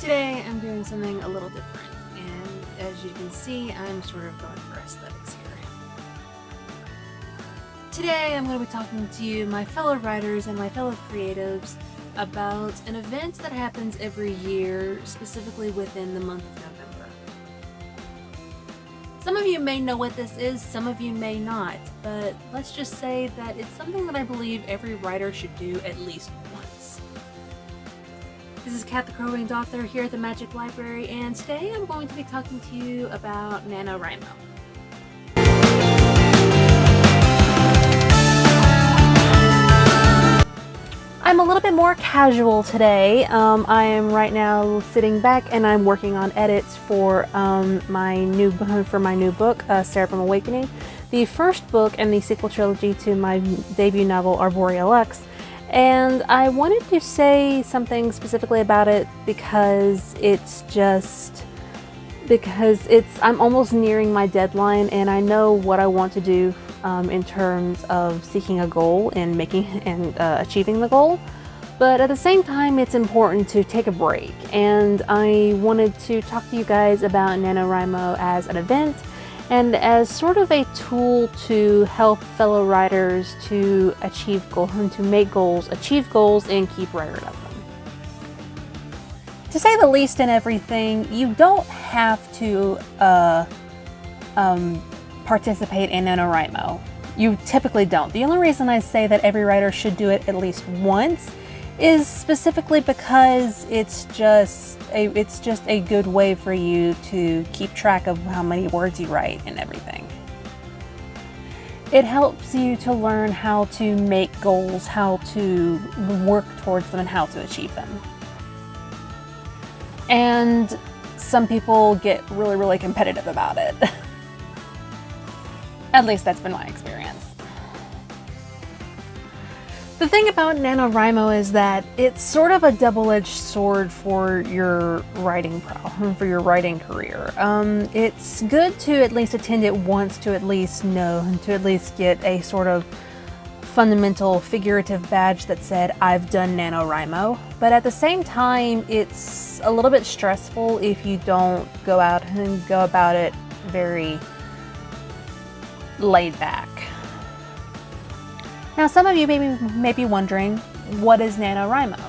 Today I'm doing something a little different, and as you can see, I'm sort of going for aesthetics here. Today I'm going to be talking to you, my fellow writers and my fellow creatives, about an event that happens every year, specifically within the month of November. Some of you may know what this is, some of you may not, but let's just say that it's something that I believe every writer should do at least once. This is Kat the Crow-Winged Author here at the Magic Library, and today I'm going to be talking to you about NaNoWriMo. I'm a little bit more casual today. I am right now sitting back and I'm working on edits for my new book, Seraphim Awakening, the first book and the sequel trilogy to my debut novel, Arborea Lux. And I wanted to say something specifically about it because I'm almost nearing my deadline, and I know what I want to do in terms of seeking a goal and achieving the goal. But at the same time, it's important to take a break, and I wanted to talk to you guys about NaNoWriMo as an event and as sort of a tool to help fellow writers to achieve goals, achieve goals, and keep record of them. To say the least in everything, you don't have to participate in NaNoWriMo. You typically don't. The only reason I say that every writer should do it at least once is specifically because it's just a good way for you to keep track of how many words you write and everything. It helps you to learn how to make goals, how to work towards them, and how to achieve them. And some people get really, really competitive about it. At least that's been my experience. The thing about NaNoWriMo is that it's sort of a double-edged sword for your writing career. It's good to at least attend it once to at least get a sort of fundamental figurative badge that said, I've done NaNoWriMo. But at the same time, it's a little bit stressful if you don't go out and go about it very laid back. Now, some of you may be wondering, what is NaNoWriMo?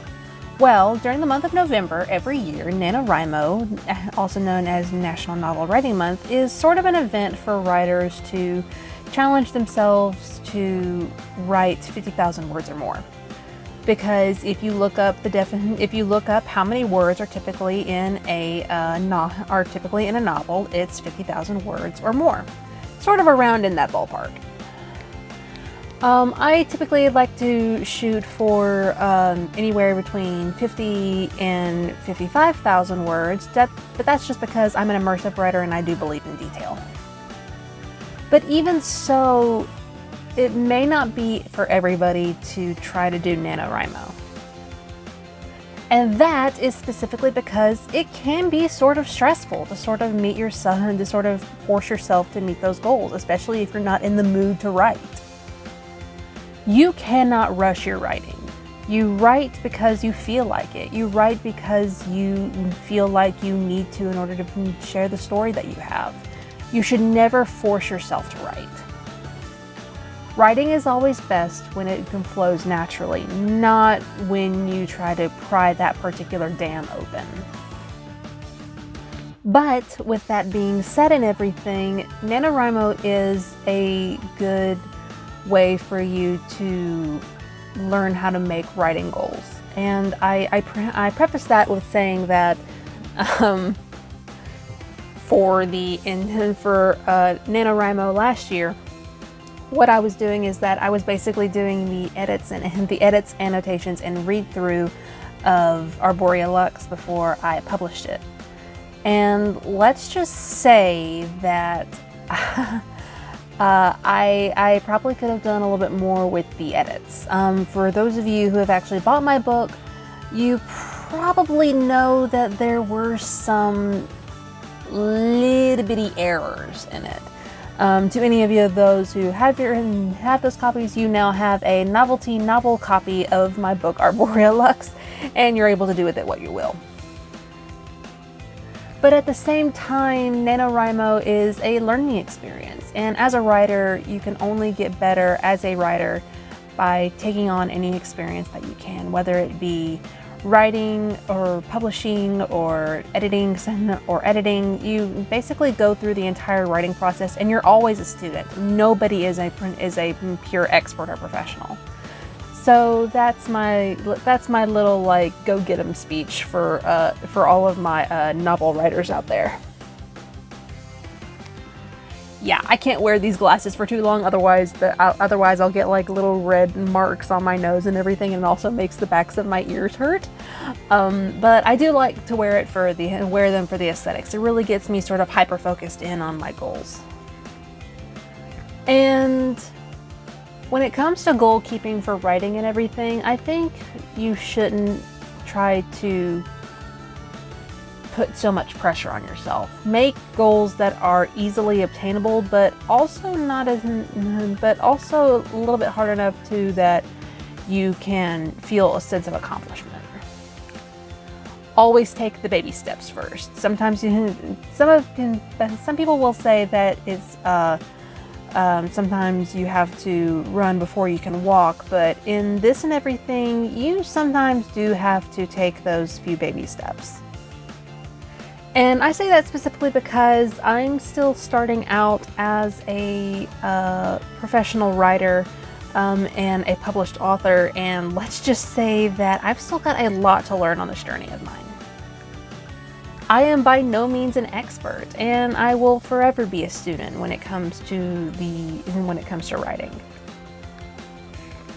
Well, during the month of November every year, NaNoWriMo, also known as National Novel Writing Month, is sort of an event for writers to challenge themselves to write 50,000 words or more. Because if you look up how many words are typically in a novel, it's 50,000 words or more, sort of around in that ballpark. I typically like to shoot for anywhere between 50 and 55,000 words, but that's just because I'm an immersive writer and I do believe in detail. But even so, it may not be for everybody to try to do NaNoWriMo. And that is specifically because it can be sort of stressful to sort of force yourself to meet those goals, especially if you're not in the mood to write. You cannot rush your writing. You write because you feel like it. You write because you feel like you need to in order to share the story that you have. You should never force yourself to write. Writing is always best when it flows naturally, not when you try to pry that particular dam open. But with that being said and everything, NaNoWriMo is a good way for you to learn how to make writing goals. And I preface that with saying that for NaNoWriMo last year, what I was doing is that I was basically doing the edits, annotations, and read-through of Arborea Lux before I published it. And let's just say that I probably could have done a little bit more with the edits. For those of you who have actually bought my book, you probably know that there were some little bitty errors in it. To any of you those who have those copies, you now have a novelty novel copy of my book Arborea Lux, and you're able to do with it what you will. But at the same time, NaNoWriMo is a learning experience. And as a writer, you can only get better as a writer by taking on any experience that you can, whether it be writing or publishing or editing. You basically go through the entire writing process, and you're always a student. Nobody is a pure expert or professional. So that's my little like go get 'em speech for all of my novel writers out there. Yeah, I can't wear these glasses for too long, otherwise I'll get like little red marks on my nose and everything, and it also makes the backs of my ears hurt. But I do like to wear them for the aesthetics. It really gets me sort of hyper focused in on my goals. And when it comes to goal keeping for writing and everything, I think you shouldn't try to put so much pressure on yourself. Make goals that are easily obtainable, but also a little bit hard enough to that you can feel a sense of accomplishment. Always take the baby steps first. Sometimes some people will say that it's sometimes you have to run before you can walk, but in this and everything, you sometimes do have to take those few baby steps. And I say that specifically because I'm still starting out as a professional writer and a published author, and let's just say that I've still got a lot to learn on this journey of mine. I am by no means an expert, and I will forever be a student when it comes to writing.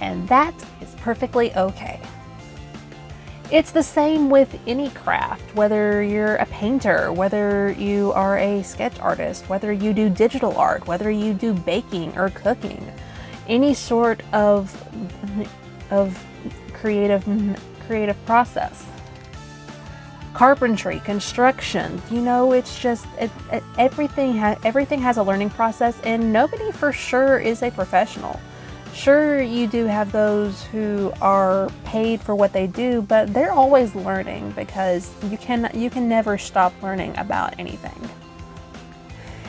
And that is perfectly okay. It's the same with any craft, whether you're a painter, whether you are a sketch artist, whether you do digital art, whether you do baking or cooking, any sort of creative process. Carpentry, construction, it's just everything has a learning process, and nobody for sure is a professional. Sure, you do have those who are paid for what they do, but they're always learning, because you can never stop learning about anything.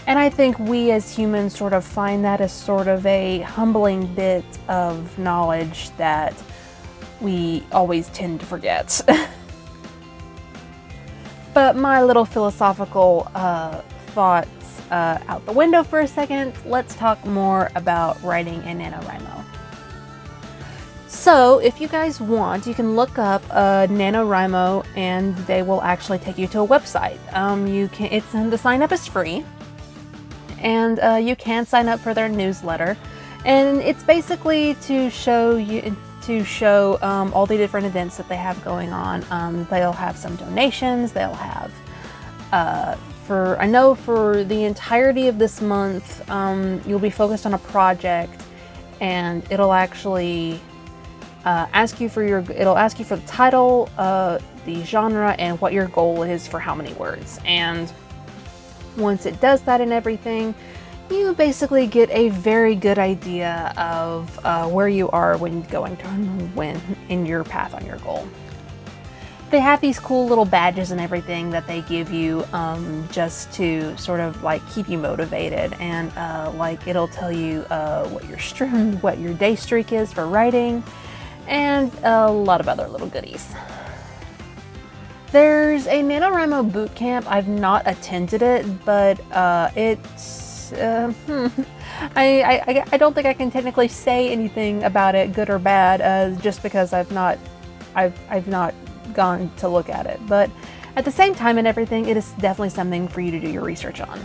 And I think we as humans sort of find that as sort of a humbling bit of knowledge that we always tend to forget. But my little philosophical thoughts out the window for a second, let's talk more about writing in NaNoWriMo. So if you guys want, you can look up NaNoWriMo, and they will actually take you to a website. The sign up is free, and you can sign up for their newsletter, and it's basically to show all the different events that they have going on. They'll have some donations. They'll have for the entirety of this month, you'll be focused on a project, and it'll actually ask you for the title, the genre, and what your goal is for how many words. And once it does that and everything, you basically get a very good idea of where you are when in your path on your goal. They have these cool little badges and everything that they give you just to sort of like keep you motivated, and like it'll tell you what your day streak is for writing, and a lot of other little goodies. There's a NaNoWriMo bootcamp. I've not attended it, but it's I don't think I can technically say anything about it, good or bad, just because I've not gone to look at it. But at the same time and everything, it is definitely something for you to do your research on.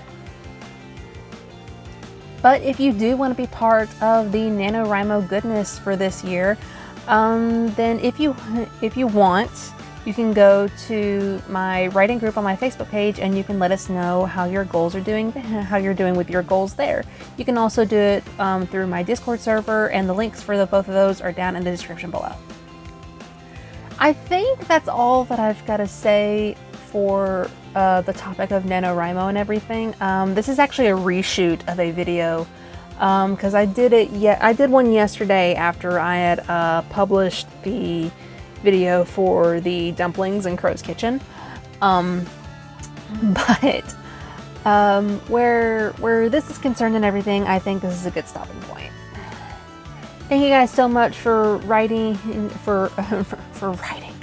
But if you do want to be part of the NaNoWriMo goodness for this year, then if you want, you can go to my writing group on my Facebook page, and you can let us know how your goals are doing, how you're doing with your goals there. You can also do it through my Discord server, and the links for both of those are down in the description below. I think that's all that I've got to say for the topic of NaNoWriMo and everything. This is actually a reshoot of a video because I did one yesterday after I had published the video for the dumplings in Crow's Kitchen. But where this is concerned and everything, I think this is a good stopping point. Thank you guys so much for writing, for writing.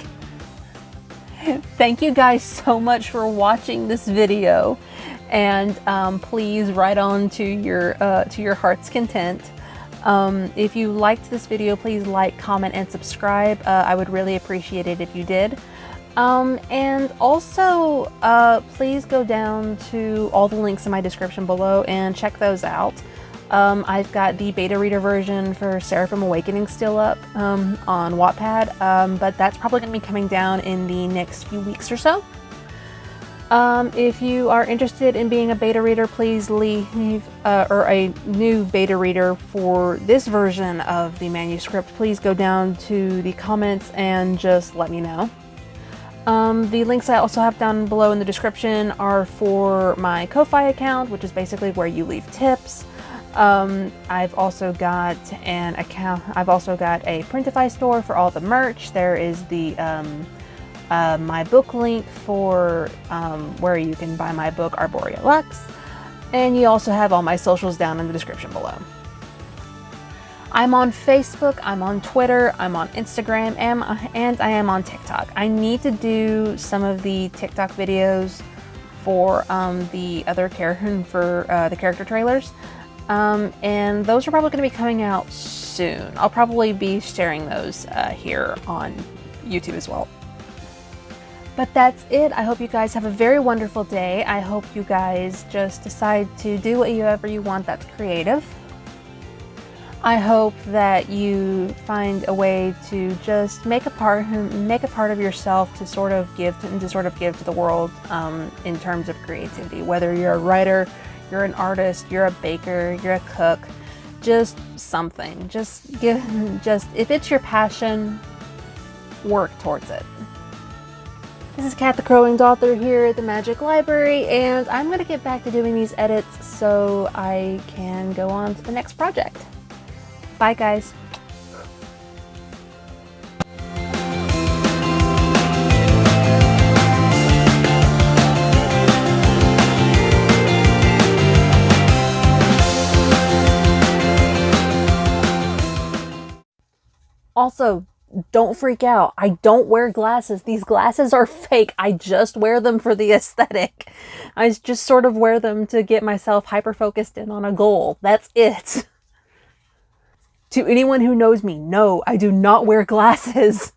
Thank you guys so much for watching this video, and please write on to your heart's content. If you liked this video, please like, comment, and subscribe. I would really appreciate it if you did. And also, please go down to all the links in my description below and check those out. I've got the beta reader version for Seraphim Awakening still up on Wattpad, but that's probably going to be coming down in the next few weeks or so. If you are interested in being a beta reader, please leave, or a new beta reader for this version of the manuscript, please go down to the comments and just let me know. The links I also have down below in the description are for my Ko-Fi account, which is basically where you leave tips. I've also got an account, I've also got a Printify store for all the merch. There is the my book link for where you can buy my book Arborea Lux, and you also have all my socials down in the description below. I'm on Facebook, I'm on Twitter, I'm on Instagram, and I am on TikTok. I need to do some of the TikTok videos for the other the character trailers, and those are probably going to be coming out soon. I'll probably be sharing those here on YouTube as well. But that's it. I hope you guys have a very wonderful day. I hope you guys just decide to do whatever you want that's creative. I hope that you find a way to just make a part of yourself to sort of give to the world in terms of creativity. Whether you're a writer, you're an artist, you're a baker, you're a cook, just something. Just if it's your passion, work towards it. This is Kat the Crowing Author here at the Magic Library, and I'm going to get back to doing these edits so I can go on to the next project. Bye, guys. Also, don't freak out. I don't wear glasses. These glasses are fake. I just wear them for the aesthetic. I just sort of wear them to get myself hyper-focused in on a goal. That's it. To anyone who knows me, no, I do not wear glasses.